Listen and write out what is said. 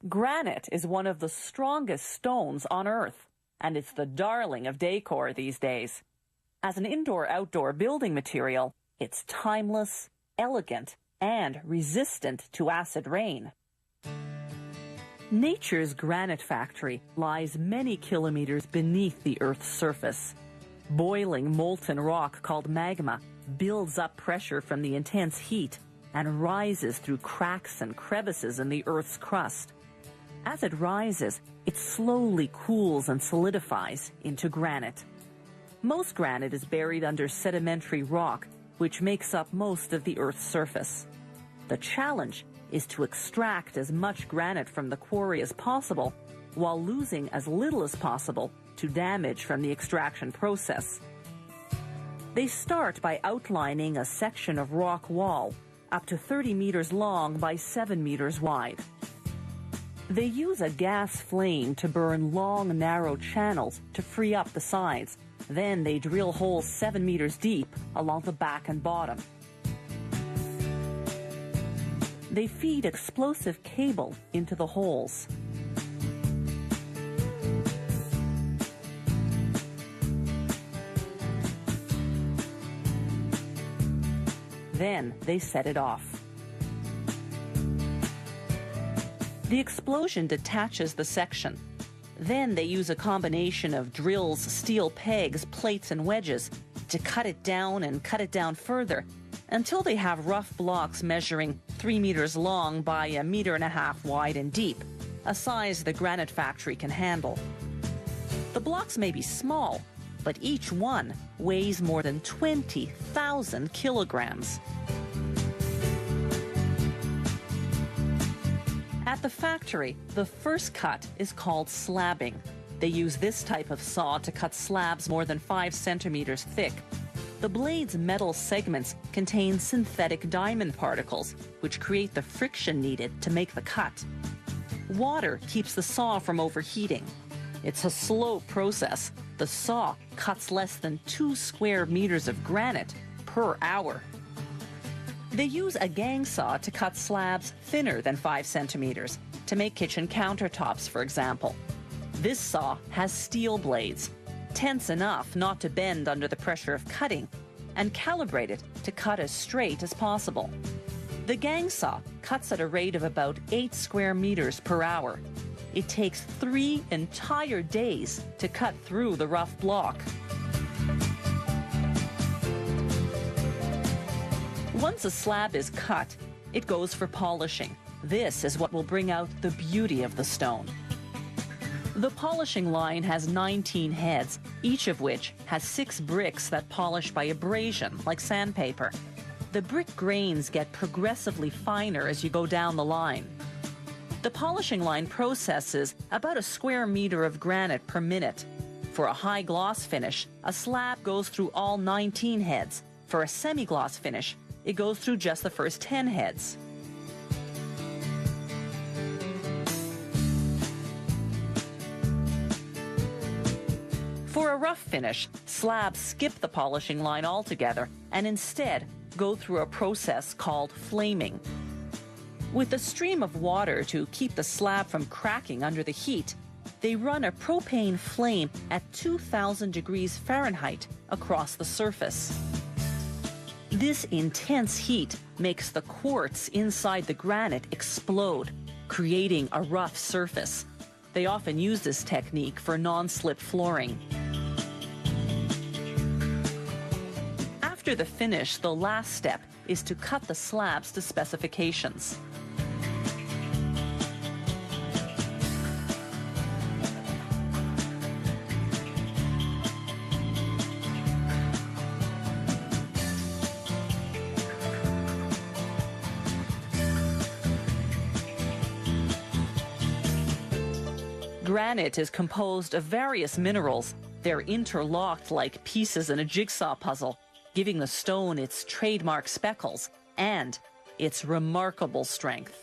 Granite is one of the strongest stones on Earth, and it's the darling of decor these days. As an indoor-outdoor building material, it's timeless, elegant, and resistant to acid rain. Nature's granite factory lies many kilometers beneath the Earth's surface. Boiling molten rock called magma builds up pressure from the intense heat and rises through cracks and crevices in the Earth's crust. As it rises, it slowly cools and solidifies into granite. Most granite is buried under sedimentary rock, which makes up most of the Earth's surface. The challenge is to extract as much granite from the quarry as possible, while losing as little as possible to damage from the extraction process. They start by outlining a section of rock wall, up to 30 meters long by 7 meters wide. They use a gas flame to burn long, narrow channels to free up the sides. Then they drill holes 7 meters deep along the back and bottom. They feed explosive cable into the holes. Then they set it off. The explosion detaches the section. Then they use a combination of drills, steel pegs, plates, and wedges to cut it down and cut it down further until they have rough blocks measuring 3 meters long by 1.5 meters wide and deep, a size the granite factory can handle. The blocks may be small, but each one weighs more than 20,000 kilograms. At the factory, the first cut is called slabbing. They use this type of saw to cut slabs more than 5 centimeters thick. The blade's metal segments contain synthetic diamond particles, which create the friction needed to make the cut. Water keeps the saw from overheating. It's a slow process. The saw cuts less than 2 square meters of granite per hour. They use a gang saw to cut slabs thinner than 5 centimeters, to make kitchen countertops, for example. This saw has steel blades, tense enough not to bend under the pressure of cutting, and calibrated to cut as straight as possible. The gang saw cuts at a rate of about 8 square meters per hour. It takes 3 entire days to cut through the rough block. Once a slab is cut, it goes for polishing. This is what will bring out the beauty of the stone. The polishing line has 19 heads, each of which has 6 bricks that polish by abrasion, like sandpaper. The brick grains get progressively finer as you go down the line. The polishing line processes about a square meter of granite per minute. For a high gloss finish, a slab goes through all 19 heads. For a semi-gloss finish, it goes through just the first 10 heads. For a rough finish, slabs skip the polishing line altogether and instead go through a process called flaming. With a stream of water to keep the slab from cracking under the heat, they run a propane flame at 2,000 degrees Fahrenheit across the surface. This intense heat makes the quartz inside the granite explode, creating a rough surface. They often use this technique for non-slip flooring. After the finish, the last step is to cut the slabs to specifications. Granite is composed of various minerals. They're interlocked like pieces in a jigsaw puzzle, giving the stone its trademark speckles and its remarkable strength.